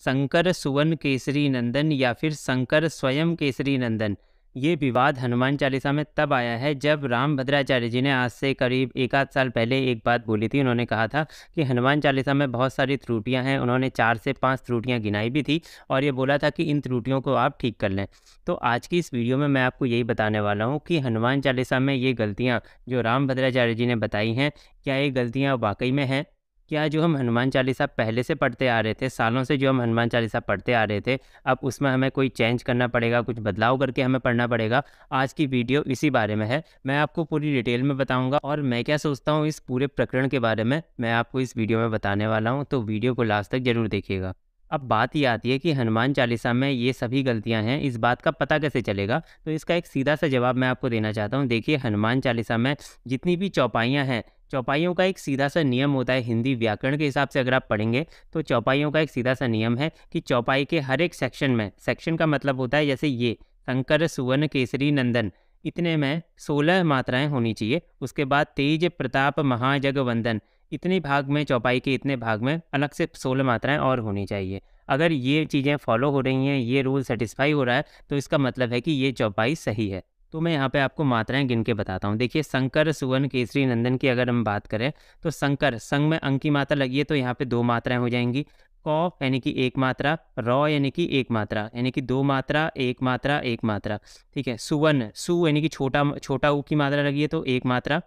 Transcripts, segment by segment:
शंकर सुवन केसरी नंदन या फिर शंकर स्वयं केसरी नंदन। ये विवाद हनुमान चालीसा में तब आया है जब रामभद्राचार्य जी ने आज से करीब एक आध साल पहले एक बात बोली थी। उन्होंने कहा था कि हनुमान चालीसा में बहुत सारी त्रुटियां हैं। उन्होंने 4 से 5 त्रुटियां गिनाई भी थी और ये बोला था कि इन त्रुटियों को आप ठीक कर लें। तो आज की इस वीडियो में मैं आपको यही बताने वाला हूँ कि हनुमान चालीसा में ये गलतियाँ जो रामभद्राचार्य जी ने बताई हैं, क्या ये गलतियाँ वाकई में हैं? क्या जो हम हनुमान चालीसा पहले से पढ़ते आ रहे थे, सालों से जो हम हनुमान चालीसा पढ़ते आ रहे थे, अब उसमें हमें कोई चेंज करना पड़ेगा, कुछ बदलाव करके हमें पढ़ना पड़ेगा? आज की वीडियो इसी बारे में है। मैं आपको पूरी डिटेल में बताऊंगा और मैं क्या सोचता हूँ इस पूरे प्रकरण के बारे में मैं आपको इस वीडियो में बताने वाला हूँ, तो वीडियो को लास्ट तक ज़रूर देखिएगा। अब बात ये आती है कि हनुमान चालीसा में ये सभी गलतियाँ हैं, इस बात का पता कैसे चलेगा? तो इसका एक सीधा सा जवाब मैं आपको देना चाहता हूँ। देखिए, हनुमान चालीसा में जितनी भी चौपाइयाँ हैं, चौपाइयों का एक सीधा सा नियम होता है। हिंदी व्याकरण के हिसाब से अगर आप पढ़ेंगे तो चौपाइयों का एक सीधा सा नियम है कि चौपाई के हर एक सेक्शन में, सेक्शन का मतलब होता है जैसे ये शंकर सुवन केसरी नंदन, इतने में 16 मात्राएं होनी चाहिए। उसके बाद तेज प्रताप महाजगवंदन, इतने भाग में, चौपाई के इतने भाग में अलग से 16 मात्राएं और होनी चाहिए। अगर ये चीज़ें फॉलो हो रही हैं, ये रूल सेटिस्फाई हो रहा है, तो इसका मतलब है कि ये चौपाई सही है। तो मैं यहाँ पे आपको मात्राएं गिन के बताता हूँ। देखिए, शंकर सुवन केसरी नंदन की अगर हम बात करें तो शंकर, संग में अंक की मात्रा लगी है तो यहाँ पे 2 मात्राएं हो जाएंगी। कौ यानी कि 1 मात्रा, रौ यानी कि 1 मात्रा, यानी कि 2 मात्रा, 1 मात्रा, 1 मात्रा। ठीक है। सुवन, सु यानी कि छोटा ऊ की मात्रा लगी है तो 1 मात्रा।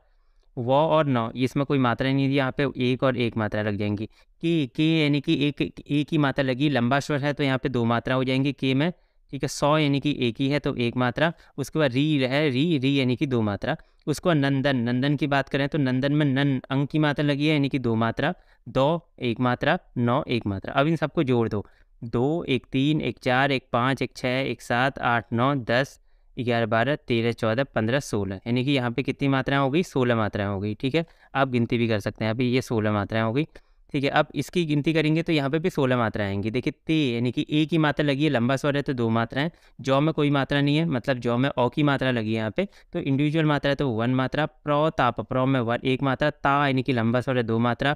व और नौ, इसमें कोई मात्रा नहीं दी, यहाँ पे 1 और 1 मात्रा लग जाएंगी। के यानी कि एक ही मात्रा लगी, लंबा स्वर है तो यहाँ पे 2 मात्रा हो जाएंगी के में। ठीक है। सौ यानी कि एक ही है तो 1 मात्रा। उसके बाद री है, री यानी कि 2 मात्रा। उसको नंदन, नंदन की बात करें तो नंदन में नन अंक की मात्रा लगी है यानी कि 2 मात्रा। दो 1 मात्रा, नौ 1 मात्रा। अब इन सबको जोड़ दो। 2, 1 3, 1 4, 1 5, 1 6, 1 7, 8 9 10 11 12 13 14 15 16, यानी कि यहाँ पे कितनी मात्राएं हो गई? 16 मात्राएं हो गई। ठीक है। आप गिनती भी कर सकते हैं, अभी ये 16 मात्राएं हो गई। ठीक है। अब इसकी गिनती करेंगे तो यहाँ पे भी 16 मात्राएं आएंगी। देखिए, ते यानी कि एक ही मात्रा लगी है, लंबा स्वर है तो 2 मात्राएं। जौ में कोई मात्रा नहीं है, मतलब जौ में औ की मात्रा लगी है यहाँ पे, तो इंडिविजुअल मात्रा है तो 1 मात्रा। प्रो ताप, प्रो में 1 मात्रा। ता यानी कि लंबा स्वर है 2 मात्रा।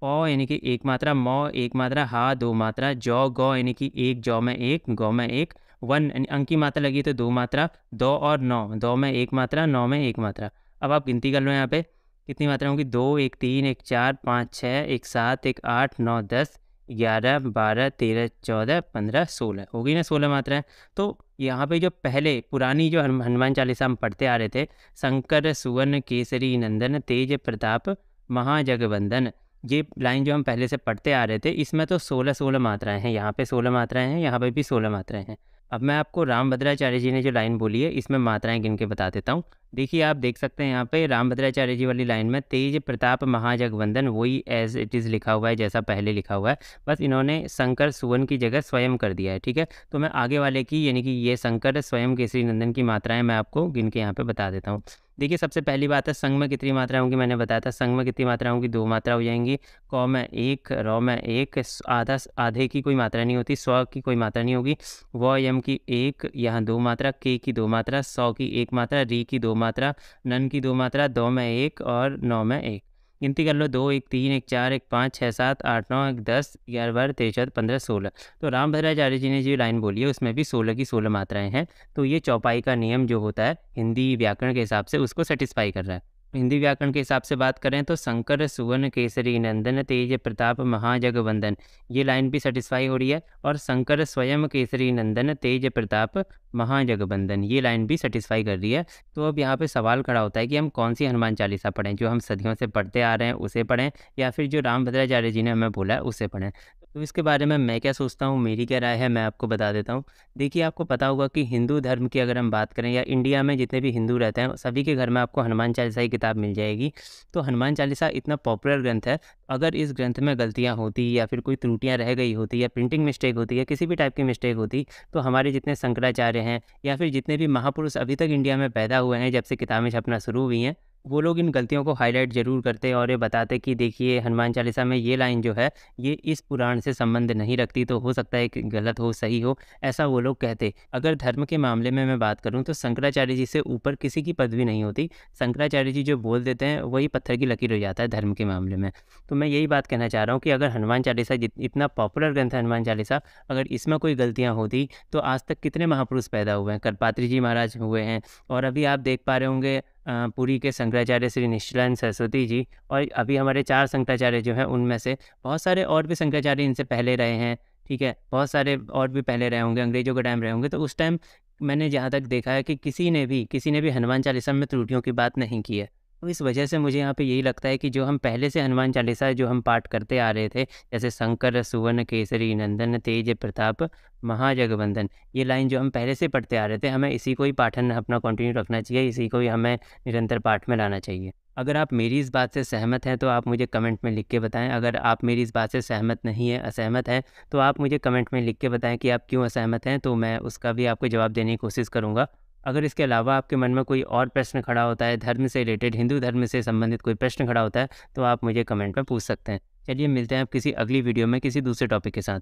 पौ यानी कि 1 मात्रा। मौ 1 मात्रा। हा 2 मात्रा। जौ गौ यानी कि 1, जौ में 1, गौ में 1। 1 अंक की मात्रा लगी तो 2 मात्रा। दो और नौ, दो में 1 मात्रा, नौ में 1 मात्रा। अब आप गिनती कर लो यहाँ पे कितनी मात्रा होंगी? 2, 1 3, 1 4, 5 6, 1 7, 1 8 9 10 11 12 13 14 15 16, हो गई ना 16 मात्राएं। तो यहाँ पे जो पहले पुरानी जो हनुमान चालीसा हम पढ़ते आ रहे थे, शंकर सुवन केसरी नंदन तेज प्रताप महाजगवंदन, ये लाइन जो हम पहले से पढ़ते आ रहे थे, इसमें तो 16 मात्राएं हैं। यहाँ पे 16 मात्राएं हैं, यहाँ पे भी 16 मात्राएं हैं। अब मैं आपको रामभद्राचार्य जी ने जो लाइन बोली है इसमें मात्राएं गिन के बता देता हूँ। देखिए, आप देख सकते हैं यहाँ पे रामभद्राचार्य जी वाली लाइन में तेज प्रताप महाजगवंदन वही एज इट इज़ लिखा हुआ है, जैसा पहले लिखा हुआ है, बस इन्होंने शंकर सुवन की जगह स्वयं कर दिया है। ठीक है। तो मैं आगे वाले की, यानी कि ये शंकर स्वयं केसरी नंदन की मात्राएं मैं आपको गिन के यहाँ पे बता देता हूँ। देखिए, सबसे पहली बात है संग में कितनी मात्रा होंगी, मैंने बताया था संग में कितनी मात्रा होंगी, 2 मात्रा हो जाएंगी। कौ में 1, रौ में 1, आधे की कोई मात्रा नहीं होती, स्व की कोई मात्रा नहीं होगी। व यम की 1, यहाँ 2 मात्रा। के की 2 मात्रा। सौ की 1 मात्रा। री की 2 मात्रा। नन की 2 मात्रा। दो में 1 और नौ में 1। गिनती कर लो, 2 1 3 1 4 1 5 6 7 8 9 1 10 11 12 13 14 15 16। तो रामभद्राचार्य जी ने जो लाइन बोली है उसमें भी 16 की 16 मात्राएं हैं। तो ये चौपाई का नियम जो होता है हिंदी व्याकरण के हिसाब से, उसको सेटिस्फाई कर रहा है। हिंदी व्याकरण के हिसाब से बात करें तो शंकर सुवन केसरी नंदन तेज प्रताप महाजगवंदन, ये लाइन भी सेटिस्फाई हो रही है। और शंकर स्वयं केसरी नंदन तेज प्रताप महाजगवंदन, ये लाइन भी सेटिस्फाई कर रही है। तो अब यहाँ पे सवाल खड़ा होता है कि हम कौन सी हनुमान चालीसा पढ़ें, जो हम सदियों से पढ़ते आ रहे हैं उसे पढ़ें या फिर जो रामभद्राचार्य जी ने हमें बोला है उसे पढ़ें। तो इसके बारे में मैं क्या सोचता हूँ, मेरी क्या राय है, मैं आपको बता देता हूँ। देखिए, आपको पता होगा कि हिंदू धर्म की अगर हम बात करें या इंडिया में जितने भी हिंदू रहते हैं सभी के घर में आपको हनुमान चालीसा की किताब मिल जाएगी। तो हनुमान चालीसा इतना पॉपुलर ग्रंथ है, अगर इस ग्रंथ में गलतियाँ होती या फिर कोई त्रुटियाँ रह गई होती या प्रिंटिंग मिस्टेक होती या किसी भी टाइप की मिस्टेक होती, तो हमारे जितने शंकराचार्य हैं या फिर जितने भी महापुरुष अभी तक इंडिया में पैदा हुए हैं जब से किताबें छपना शुरू हुई हैं, वो लोग इन गलतियों को हाईलाइट ज़रूर करते और ये बताते कि देखिए हनुमान चालीसा में ये लाइन जो है, ये इस पुराण से संबंध नहीं रखती, तो हो सकता है कि गलत हो, सही हो, ऐसा वो लोग कहते। अगर धर्म के मामले में मैं बात करूँ तो शंकराचार्य जी से ऊपर किसी की पदवी नहीं होती। शंकराचार्य जी जो बोल देते हैं वही पत्थर की लकीर हो जाता है धर्म के मामले में। तो मैं यही बात कहना चाह रहा हूँ कि अगर हनुमान चालीसा इतना पॉपुलर ग्रंथ है हनुमान चालीसा, अगर इसमें कोई गलतियाँ होती तो आज तक कितने महापुरुष पैदा हुए हैं, करपात्री जी महाराज हुए हैं, और अभी आप देख पा रहे होंगे पुरी के शंकराचार्य श्री निश्चलानंद सरस्वती जी, और अभी हमारे 4 शंकराचार्य जो हैं उनमें से बहुत सारे और भी शंकराचार्य इनसे पहले रहे हैं, ठीक है? बहुत सारे और भी पहले रहे होंगे, अंग्रेज़ों के टाइम रहे होंगे, तो उस टाइम मैंने जहाँ तक देखा है कि किसी ने भी हनुमान चालीसा में त्रुटियों की बात नहीं की है। तो इस वजह से मुझे यहाँ पे यही लगता है कि जो हम पहले से हनुमान चालीसा जो हम पाठ करते आ रहे थे, जैसे शंकर सुवन केसरी नंदन तेज प्रताप महाजगवंदन, ये लाइन जो हम पहले से पढ़ते आ रहे थे, हमें इसी को ही पाठन अपना कंटिन्यू रखना चाहिए, इसी को ही हमें निरंतर पाठ में लाना चाहिए। अगर आप मेरी इस बात से सहमत हैं तो आप मुझे कमेंट में लिख के बताएं। अगर आप मेरी इस बात से सहमत नहीं है, असहमत हैं, तो आप मुझे कमेंट में लिख के बताएं कि आप क्यों असहमत हैं, तो मैं उसका भी आपको जवाब देने की कोशिश करूँगा। अगर इसके अलावा आपके मन में कोई और प्रश्न खड़ा होता है, धर्म से रिलेटेड, हिंदू धर्म से संबंधित कोई प्रश्न खड़ा होता है, तो आप मुझे कमेंट में पूछ सकते हैं। चलिए मिलते हैं अब किसी अगली वीडियो में किसी दूसरे टॉपिक के साथ।